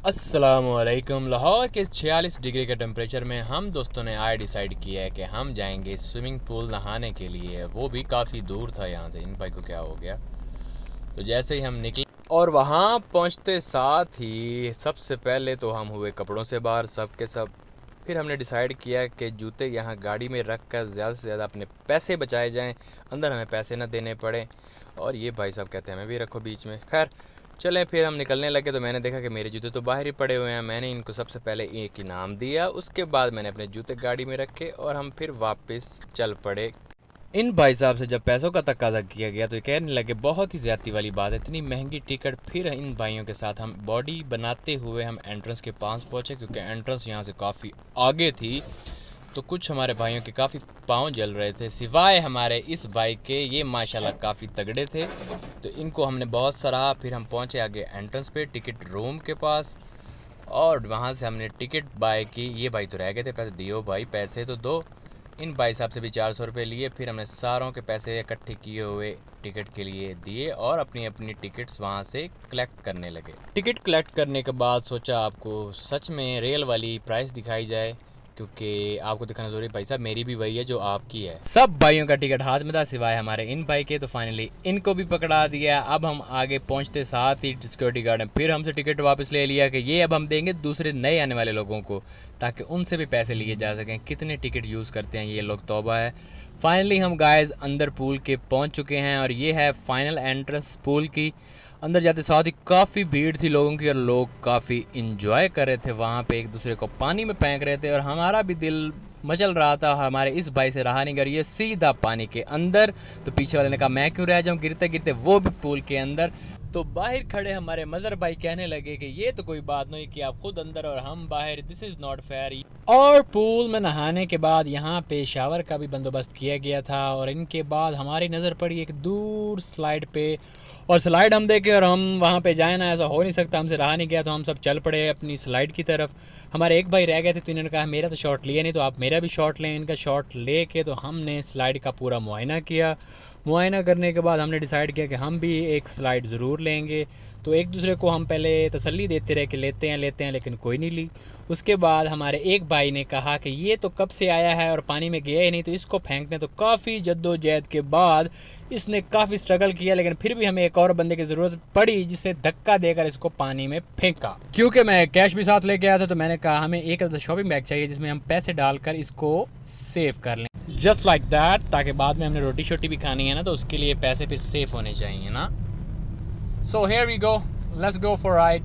अस्सलामुअलैकुम। लाहौर के 46 डिग्री के टेम्परेचर में हम दोस्तों ने डिसाइड किया है कि हम जाएंगे स्विमिंग पूल नहाने के लिए। वो भी काफ़ी दूर था यहाँ से। इन भाई को क्या हो गया। तो जैसे ही हम निकले और वहाँ पहुँचते साथ ही सबसे पहले तो हम हुए कपड़ों से बाहर सब के सब। फिर हमने डिसाइड किया कि जूते यहाँ गाड़ी में रख कर ज़्यादा से ज़्यादा अपने पैसे बचाए जाएँ, अंदर हमें पैसे ना देने पड़े। और ये भाई साहब कहते हैं हमें भी रखो बीच में। खैर चलें, फिर हम निकलने लगे तो मैंने देखा कि मेरे जूते तो बाहर ही पड़े हुए हैं। मैंने इनको सबसे पहले एक इनाम दिया, उसके बाद मैंने अपने जूते गाड़ी में रखे और हम फिर वापस चल पड़े। इन भाई साहब से जब पैसों का तकाजा किया गया तो कहने लगे बहुत ही ज़्यादती वाली बात है, इतनी महंगी टिकट। फिर इन भाइयों के साथ हम बॉडी बनाते हुए हम एंट्रेंस के पास पहुँचे, क्योंकि एंट्रेंस यहाँ से काफ़ी आगे थी। तो कुछ हमारे भाइयों के काफ़ी पाँव जल रहे थे, सिवाय हमारे इस भाई के, ये माशाल्लाह काफ़ी तगड़े थे। तो इनको हमने बहुत सराहा। फिर हम पहुँचे आगे एंट्रेंस पे टिकट रूम के पास और वहाँ से हमने टिकट बाय की। ये भाई तो रह गए थे, पैसे दियो भाई, पैसे तो दो। इन भाई साहब से भी 400 रुपये लिए। फिर हमने सारों के पैसे इकट्ठे किए हुए टिकट के लिए दिए और अपनी अपनी टिकट्स वहाँ से कलेक्ट करने लगे। टिकट कलेक्ट करने के बाद सोचा आपको सच में रियल वाली प्राइस दिखाई जाए, क्योंकि आपको दिखाना ज़रूरी। भाई साहब मेरी भी वही है जो आपकी है। सब भाइयों का टिकट हाथ में था सिवाय हमारे इन भाई के। तो फाइनली इनको भी पकड़ा दिया। अब हम आगे पहुंचते साथ ही सिक्योरिटी गार्ड ने फिर हमसे टिकट वापस ले लिया कि ये अब हम देंगे दूसरे नए आने वाले लोगों को, ताकि उनसे भी पैसे लिए जा सकें। कितने टिकट यूज़ करते हैं ये लोग, तौबा है। फाइनली हम गाइस अंदर पूल के पहुँच चुके हैं और ये है फाइनल एंट्रेंस पूल की। अंदर जाते साथ ही काफ़ी भीड़ थी लोगों की और लोग काफ़ी इंजॉय कर रहे थे वहाँ पे, एक दूसरे को पानी में फेंक रहे थे और हमारा भी दिल मचल रहा था। हमारे इस भाई से रहा नहीं कर, ये सीधा पानी के अंदर। तो पीछे वाले ने कहा मैं क्यों रह जाऊँ, गिरते गिरते वो भी पूल के अंदर। तो बाहर खड़े हमारे मज़र भाई कहने लगे कि ये तो कोई बात नहीं कि आप खुद अंदर और हम बाहर, दिस इज़ नॉट फेयर। और पूल में नहाने के बाद यहाँ पे शावर का भी बंदोबस्त किया गया था। और इनके बाद हमारी नज़र पड़ी एक दूर स्लाइड पे, और स्लाइड हम देखे और हम वहाँ पे जाए ना, ऐसा हो नहीं सकता, हमसे रहा नहीं गया। तो हम सब चल पड़े अपनी स्लाइड की तरफ। हमारे एक भाई रह गए थे तो इन्होंने कहा मेरा तो शॉट लिया नहीं, तो आप मेरा भी शॉट लें। इनका शॉट ले के तो हमने स्लाइड का पूरा मुआयना किया। मुआयना करने के बाद हमने डिसाइड किया कि हम भी एक स्लाइड ज़रूर लेंगे। तो एक दूसरे को हम पहले तसल्ली देते रहे कि लेते हैं, लेकिन कोई नहीं ली। उसके बाद हमारे एक भाई ने कहा कि ये तो कब से आया है और पानी में गया ही नहीं, तो इसको फेंकते हैं। तो काफ़ी जद्दोजहद के बाद इसने काफ़ी स्ट्रगल किया, लेकिन फिर भी हमें एक और बंदे की ज़रूरत पड़ी जिसे धक्का देकर इसको पानी में फेंका। क्योंकि मैं कैश भी साथ लेके आया था, तो मैंने कहा हमें एक शॉपिंग बैग चाहिए जिसमें हम पैसे डालकर इसको सेव कर लें, जस्ट लाइक दैट, ताकि बाद में हमने रोटी शोटी भी खानी है ना, तो उसके लिए पैसे भी सेफ होने चाहिए ना। So here we go, let's go for ride.